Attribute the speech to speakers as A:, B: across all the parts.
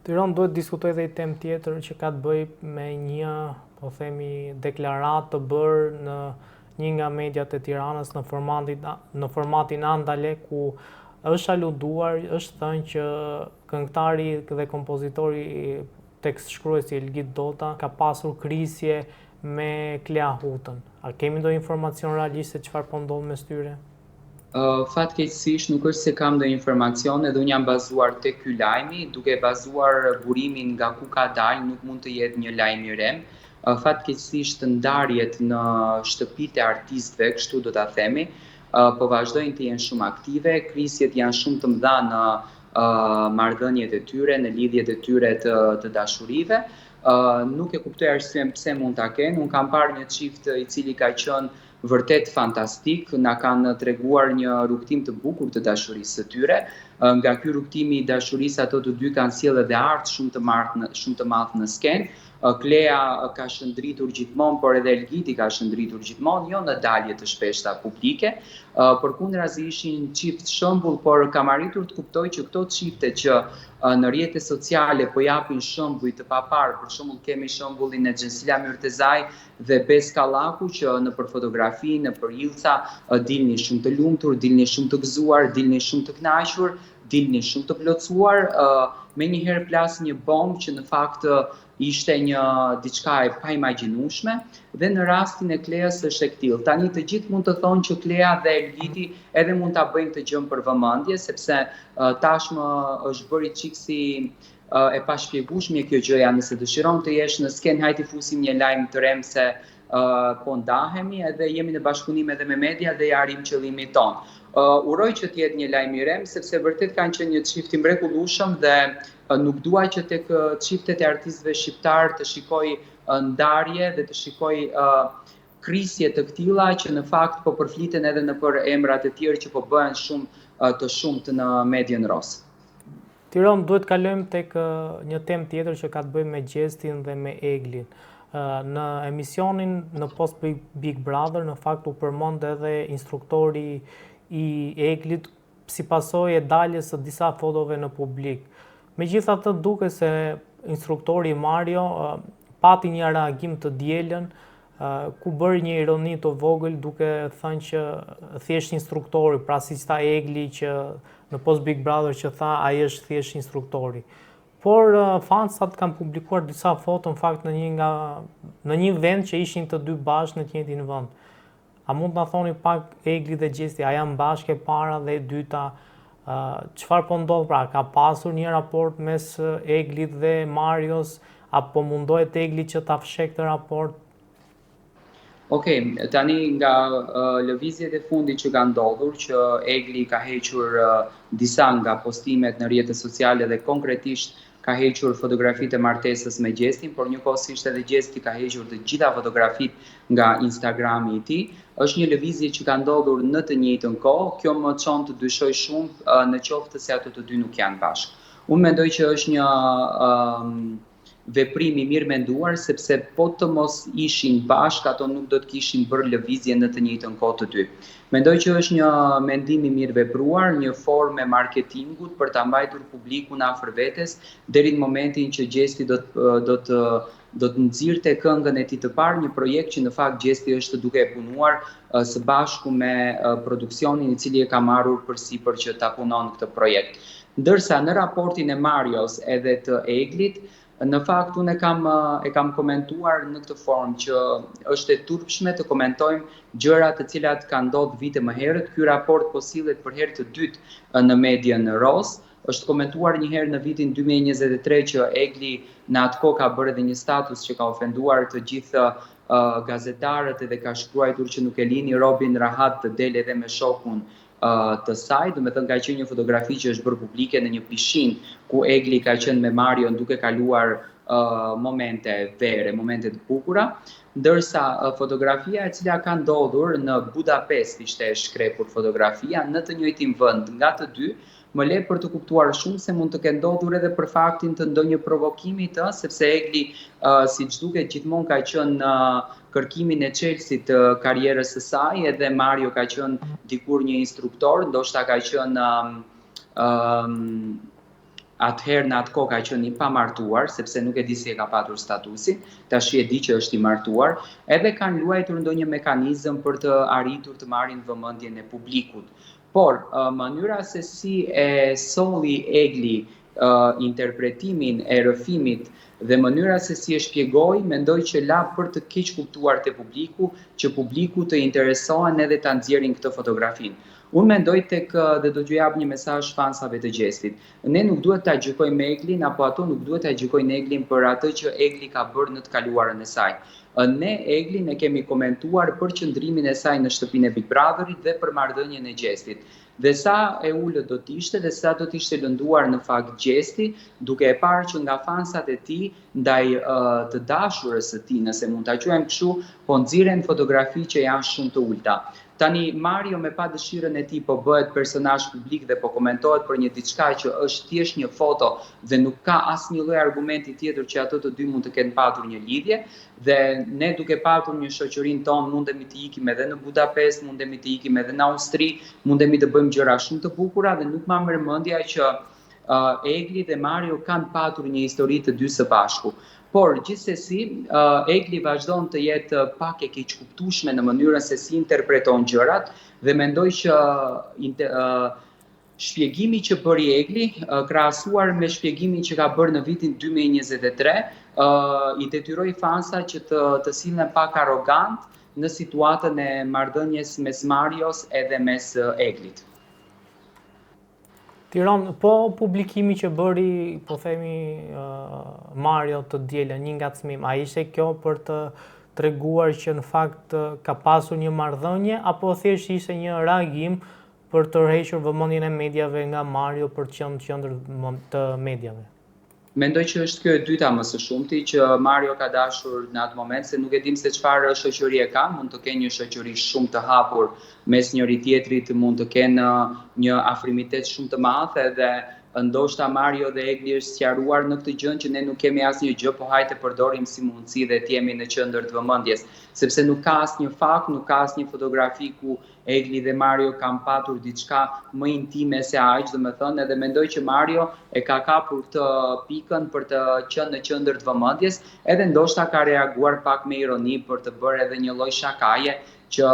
A: Tiran duhet diskutoj edhe i temë tjetër që ka të bëj me një, po themi, deklaratë të bërë në një nga mediat e Tiranës në formatin Andale, ku është aluduar, është thënë që këngëtari dhe kompozitori tekst shkruesi Elgit Dota ka pasur krisje me Klea Hutën. A kemi ndonjë informacion realisht se çfarë po ndodh mes tyre?
B: Fatkeqësisht nuk është se kam ndonjë informacion, edhe unë jam bazuar tek ky lajmi, duke bazuar burimin nga ku ka dalë, nuk mund të jetë një lajm i rem. Fatkeqësisht ndarjet në shtëpitë e artistëve, kështu do ta themi, po vazhdojnë të jenë shumë aktive, krisjet janë shumë të mëdha në marrëdhëniet e tyre, në lidhjet e tyre të dashurive. Nuk e kuptoj arsyen pse mund ta kenë. Unë kam parë një çift i cili ka qenë vërtet fantastik, na kanë treguar një rrugtim të bukur të dashurisë së tyre. Nga ky rrugtim i dashurisë ato të dy kanë sjellë edhe art shumë të madh në skenë. Klea ka shëndritur gjithmonë, por edhe Elgiti ka shëndritur gjithmonë, jo në dalje të shpeshta publike. Përkundrazi ishin çift shembull, por kam arritur të kuptoj që këto çifte që në rrjetet sociale po japin shembuj të papar, për shembull kemi shembullin e Xhensila Myrtezaj dhe Bes Kallaku, që nëpër fotografi, nëpër Ilca dilni shumë të lumtur, dilni shumë të gëzuar, dilni shumë të kënaqur, dilni shumë të plotësuar. Menjëherë plas një bombë që në fakt ishte një diçka e paimagjinueshme, dhe në rastin e Kleas është e tillë. Tani të gjithë mund të thonë që Klea dhe Elgiti edhe mund ta bëjnë këtë gjë për vëmendje, sepse tashmë është bërë çik si e pashpjegueshme kjo gjëja. Nëse dëshiron të jesh në skenë, hajde fusim një lajm të rem se po ndahemi, edhe jemi në bashkëpunim edhe me media dhe ja arrim qëllimin ton. Uroj që të jetë një lajm i rem, sepse vërtet kanë qenë një çift i mrekullueshëm dhe nuk dua që tek çiftet e artistëve shqiptar të shikoj ndarje dhe të shikoj krisje të këtilla që në fakt po përfliten edhe nëpër emrat e tjerë që po bëhen shumë të shumt në median ros.
A: Tiran, duhet kalojmë tek një temë tjetër që ka të bëjë me Gjestin dhe me Eglin. Në emisionin në post Big Brother, në fakt u përmend edhe instruktori i Eglit si pasojë e daljes së disa fotove në publik. Megjithatë, duket se instruktori Mario pati një reagim të dielën, ku bëri një ironi të vogël duke thënë që thjesht instruktori, pra siç tha Egli që në post Big Brother që tha ai është thjesht instruktori. Por fansat kanë publikuar disa foto në fakt në një vend që ishin të dy bashkë në të njëjtin vend. A mund të na thoni pak Egli dhe Gjesti, a janë bashkë e para dhe e dyta? Çfarë po ndodh pra? Ka pasur një raport mes Eglit dhe Marios, apo mundohet Egli që ta fsheh këtë raport?
B: Okej, tani nga lëvizjet e fundit që kanë ndodhur, që Egli ka hequr disa nga postimet në rrjetet sociale dhe konkretisht ka hequr fotografitë e martesës me Gjestin, por njëkohësisht edhe Gjesti ka hequr të gjitha fotografitë nga Instagrami i tij. Është një lëvizje që ka ndodhur në të njëjtën kohë. Kjo më çon të dyshoj shumë në qoftë se ato të dy nuk janë bashkë. Unë mendoj që është një veprim i mirë menduar, sepse po të mos ishin bashkë, ato nuk do të kishin bërë lëvizje në të njëjtën kohë të dy. Mendoj që është një mendim i mirë vepruar, një formë e marketingut për ta mbajtur publikun afër vetes deri në momentin që Gjesti do të nxirrte këngën e tij të parë, një projekt që në fakt Gjesti është duke punuar së bashku me produksionin i cili e ka marrur përsipër që ta punon këtë projekt. Ndërsa në raportin e Marios edhe të Eglit, në fakt unë e kam komentuar në këtë formë që është e turpshme të komentojmë gjëra të cilat kanë ndodhur vite më herët. Ky raport po sillet për herë të dytë në median ros. Është komentuar një herë në vitin 2023 që Egli në atë kohë ka bërë edhe një status që ka ofenduar të gjithë gazetarët edhe ka shkruar që nuk e lini Robin rahat të del edhe me shokun të saj, domethënë ka qenë një fotografi që është bërë publike në një pishinë ku Egli ka qenë me Marion duke kaluar momente vere, momente të bukura, ndërsa fotografia e cila ka ndodhur në Budapest ishte e shkrepur fotografia në të njëjtin vend nga të dy, më le për të kuptuar shumë se mund të ketë ndodhur edhe për faktin të ndonjë provokimi të, sepse Egli, siç duket, gjithmonë ka qenë në kërkimin e Chelsea të karrierës së saj, edhe Mario ka qenë dikur një instruktor, ndoshta ka qenë atëherë në atë kohë ka qenë i pamartuar, sepse nuk e di si e ka patur statusin, tash e di që është i martuar, edhe kanë luajtur ndonjë mekanizëm për të arritur të marrin vëmendjen e publikut. Por mënyra se si e solli Egli interpretimin e rrëfimit dhe mënyra se si e shpjegoi, mendoj që la për të keq kuptuar te publiku, që publiku të interesohen edhe ta nxjerrin këtë fotografinë. Unë mendoj dhe do t'ju jap një mesazh fansave të Gjestit. Ne nuk duhet ta gjykojmë Eglin, apo ato nuk duhet ta gjykojnë Eglin për atë që Egli ka bërë në të kaluarën e saj. Ne Eglin e kemi komentuar për qëndrimin e saj në shtëpinë e Big Brotherit dhe për marrëdhënien e Gjestit. Dhe sa e ulët do t'ishte dhe sa do t'ishte lënduar në fakt Gjesti, duke e parë që nga fansat e tij ndaj të dashurës së tij, nëse mund ta quajmë kështu, po nxiren fotografi që janë shumë të ulta. Tani Mario me pa dëshirën e tij po bëhet personazh publik dhe po komentohet për një diçka që është thjesht një foto dhe nuk ka asnjë lloj argumenti tjetër që ato të dy mund të kenë patur një lidhje, dhe ne duke patur një shoqërinë tonë mundemi të ikim edhe në Budapest, mundemi të ikim edhe në Austri, mundemi të bëjmë gjëra shumë të bukura dhe nuk ma merr mendja që Egli dhe Mario kanë patur një histori të dy së bashku. Por gjithsesi, Egli vazhdon të jetë pak e keqkuptueshme në mënyrën se si interpreton gjërat dhe mendoj që shpjegimi që bëri Egli, krahasuar me shpjegimin që ka bërë në vitin 2023, i detyroi fansat që të sillen pak arrogant në situatën e marrëdhënies mes Marios edhe mes Eglit.
A: Tiran, po publikimi që bëri, po themi, Mario të dielën, një ngacmim, a ishte kjo për të treguar që në fakt ka pasur një marrëdhënie, apo thjesht ishte një reagim për të rrhequr vëmendjen e mediave nga Mario për të qenë në qendër të mediave?
B: Mendoj që është kjo e dyta më së shumti, që Mario ka dashur në atë moment, se nuk e dim se çfarë shoqëri e ka, mund të kenë një shoqëri shumë të hapur mes njëri tjetrit, mund të kenë një afrimitet shumë të madh, edhe ndoshta Mario dhe Egli është sqaruar në këtë gjë që ne nuk kemi asnjë gjë, po hajde përdorim si mundësi dhe të jemi në qendër të vëmendjes, sepse nuk ka asnjë fakt, nuk ka asnjë fotografi ku Egli dhe Mario kanë patur diçka më intime se aq, domethënë, edhe mendoj që Mario e ka kapur këtë pikën për të qenë në qendër të vëmendjes, edhe ndoshta ka reaguar pak me ironi për të bërë edhe një lloj shakaje, që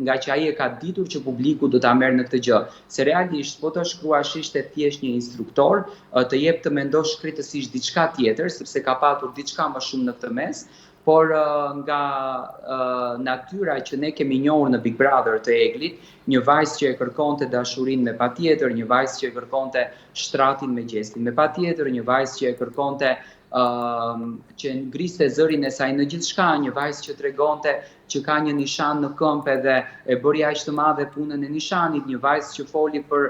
B: nga që ai e ka ditur që publiku do ta merr në këtë gjë. Se realisht po të shkruash ishte thjesht një instruktor, të jep të mendosh shkretësisht diçka tjetër, sepse ka patur diçka më shumë në këtë mes, por nga natyra që ne kemi njohur në Big Brother të Eglit, një vajzë që e kërkonte dashurinë me patjetër, një vajzë që e kërkonte shtratin me Gjestin me patjetër, një vajzë që e kërkonte që ngriste zërin e saj në gjithçka, një vajzë që tregonte që ka një nishan në këmbë dhe e bëri aq të madhe punën e nishanit, një vajzë që foli për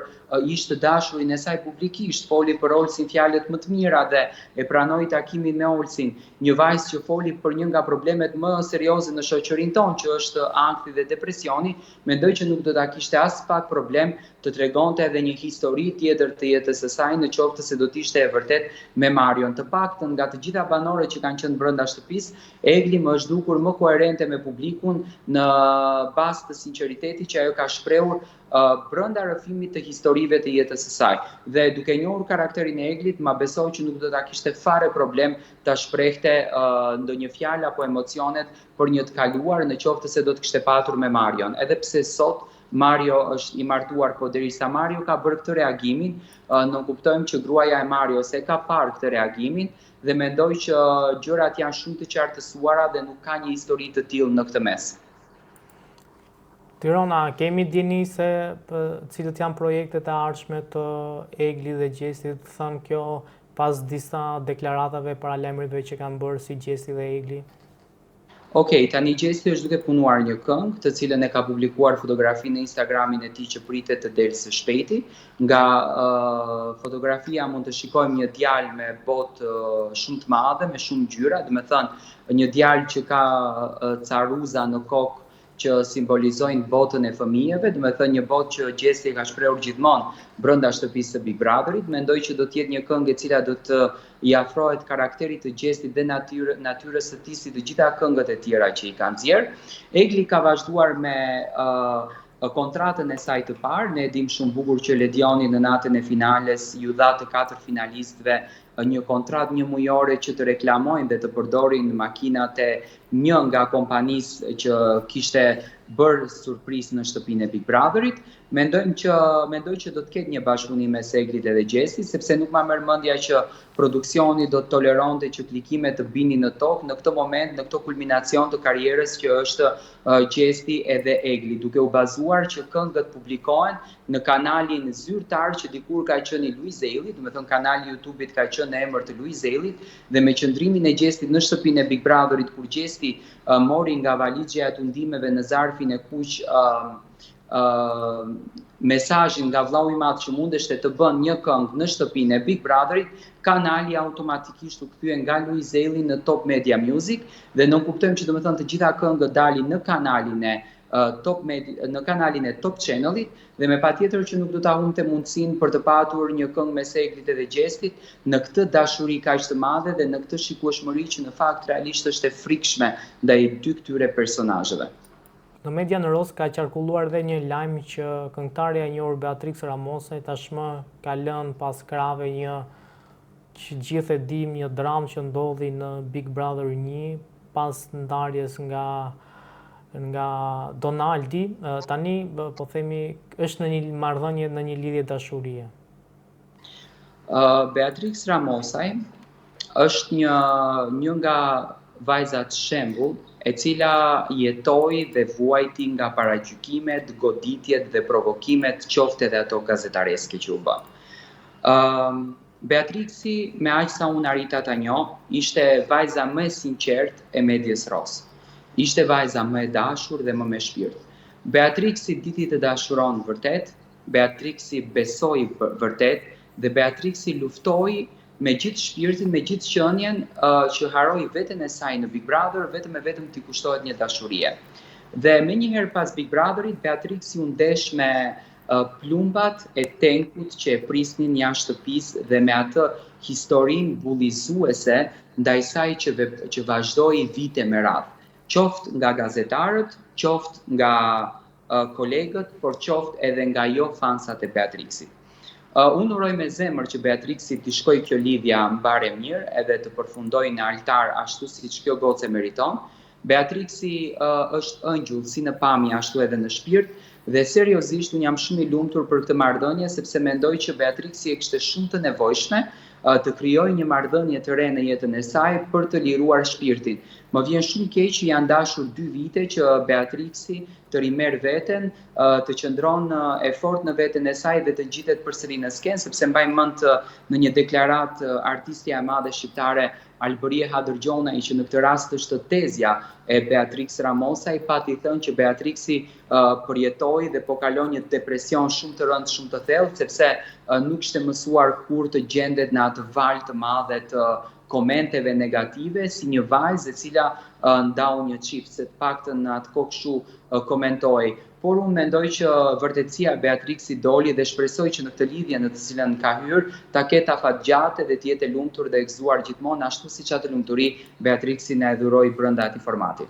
B: ishte dashurin e saj publikisht, foli për Olsin fjalët më të mira dhe e pranoi takimin me Olsin, një vajzë që foli për një nga problemet më serioze në shoqërinë tonë, që është ankthi dhe depresioni, mendoj që nuk do ta kishte as pak problem të tregonte edhe një histori tjetër të jetës së saj, në qoftë se do të ishte e vërtet me Marion. Të paktën nga të gjitha banorët që kanë qenë brenda shtëpisë, Egli më është dukur më koherente me publikun në bazë të sinqeritetit që ajo ka shprehur brenda rrëfimit të historive të jetës së saj. Dhe duke njohur karakterin e Eglit, ma besoj që nuk do ta kishte fare problem ta shprehte ndonjë fjalë apo emocionet për një të kaluar, në qoftë se do të kishte patur me Marion. Edhe pse sot Mario është i martuar, po derisa Mario ka bërë këtë reagimin, ne kuptojmë që gruaja e Marios e ka parë këtë reagimin dhe mendoj që gjërat janë shumë të qartësuara dhe nuk ka një histori të tillë në këtë mes.
A: Tirana, kemi dini se cilët janë projektet e ardhshme të Eglit dhe Gjestit, thënë kjo pas disa deklaratave paralajmërive që kanë bërë si Gjesti dhe Egli?
B: Okej, tani Gjesti është duke punuar një këngë, të cilën e ka publikuar fotografinë në Instagramin e tij që pritet të delë së shpejti. Nga fotografia mund të shikojmë një djalë me botë shumë të madhe, me shumë ngjyra, do të thënë një djalë që ka caruza në kokë që simbolizojnë botën e fëmijëve, do të thënë një botë që Gjesti ka shprehur gjithmonë brenda shtëpisë së Big Brotherit. Mendoj që do të jetë një këngë e cila do të i afrohet karakterit të Gjestit dhe natyrës së tij si të gjitha këngët e tjera që i kanë nxjerr. Egli ka vazhduar me kontratën e saj të parë. Ne dim shumë bukur që Ledioni në natën e finales ju dha të 4 finalistëve një kontratë 1 mujore që të reklamojnë dhe të përdorin makinat e një nga kompanisë që kishte bërë surprizë në shtëpinë e Big Brotherit. Mendoj që do të ketë një bashkëpunim mes Eglit edhe Gjestit, sepse nuk ma merr mendja që produksioni do të toleronte që klikimet të binin në tokë në këtë moment, në këtë kulminacion të karrierës që është Gjesti edhe Egli, duke u bazuar që këngët publikohen në kanalin zyrtar që dikur ka qenë i Luiz Ellit, do të thënë kanali i YouTube-it ka qenë në emër të Luiz Ellit, dhe me qëndrimin e Gjestit në shtëpinë e Big Brotherit, kur Gjesti mori nga valixhja e tundimeve në zarfin e kuq mesazhin nga vllau i madh që mundeshte të bën një këngë në shtëpinë e Big Brotherit, kanali automatikisht u kthye nga Luiz Elli në Top Media Music dhe ne kuptojmë që domethënë të gjitha këngët dalin në kanalin e në kanalin e Top Channelit dhe me patjetër që nuk do ta humbte mundësinë për të patur një këngë mes Eglit edhe Gjestit në këtë dashuri kaq të madhe dhe në këtë shikueshmëri që në fakt realisht është e frikshme ndaj dy këtyre personazheve.
A: Në media në Ros ka qarkulluar dhe një lajm që këngëtarja e njohur Beatrix Ramosaj tashmë ka lënë pas krave një që gjithë e dim, një dramë që ndodhi në Big Brother 1 pas ndarjes nga Donaldi. Tani po themi është në një marrëdhënie, në një lidhje dashurie.
B: Beatrix Ramosaj është një nga vajzat shembull e cila jetoi dhe vuajti nga paragjykimet, goditjet dhe provokimet, qoftë edhe ato gazetareske që u bën. Beatrixi, me aq sa unë arrita ta njoh, ishte vajza më e sinqert e medias Ros. Ishte vajza më e dashur dhe më me shpirt. Beatrixi diti të dashuron vërtet, Beatrixi besoi vërtet dhe Beatrixi luftoi me gjithë shpirtin, me gjithë qenjen që haroi veten e saj në Big Brother, vetëm e vetëm t'i kushtohet një dashurie. Dhe menjëherë pas Big Brotherit, Beatrixi u ndesh me plumbat e tenkut që e prisnin jashtë shtëpisë dhe me atë historinë bullizuese ndaj saj që vazhdoi vite me radhë. Qoftë nga gazetarët, qoftë nga kolegët, por qoftë edhe nga jo fansat e Beatrixit. Unë uroj me zemër që Beatrixi t'i shkoj kjo lidhja mbare mirë edhe të përfundoj në altar ashtu siç kjo gocë meriton. Beatrixi është ëngjëll si në pamje ashtu edhe në shpirt dhe seriozisht unë jam shumë i lumtur për këtë marrëdhënie sepse mendoj që Beatrixi e kishte shumë të nevojshme të krijojë një marrëdhënie të re në jetën e saj për të liruar shpirtin. Më vjen shumë keq që janë dashur 2 vite që Beatrixi të rimerr veten, të qëndron e fortë në veten e saj dhe të ngjitet përsëri në skenë, sepse mbaj mend në një deklaratë artistja e madhe shqiptare Albërie Hadërgjonaj, që në këtë rast është tezja e Beatrix Ramosaj, pati thënë që Beatrixi përjetoi dhe po kalon një depresion shumë të rëndë, shumë të thellë, sepse nuk ishte mësuar kur të gjendet në atë valë të madhe të komenteve negative si një vajzë e cila ndau një çift, se të paktën në atë kohë kështu komentoi. Por unë mendoj që vërtetësia e Beatrixit doli dhe shpresoj që në këtë lidhje në të cilën ka hyrë ta ketë afatgjatë dhe të jetë e lumtur dhe e gëzuar gjithmonë ashtu siç atë lumturi Beatrixi na e dhuroi brenda atij formati.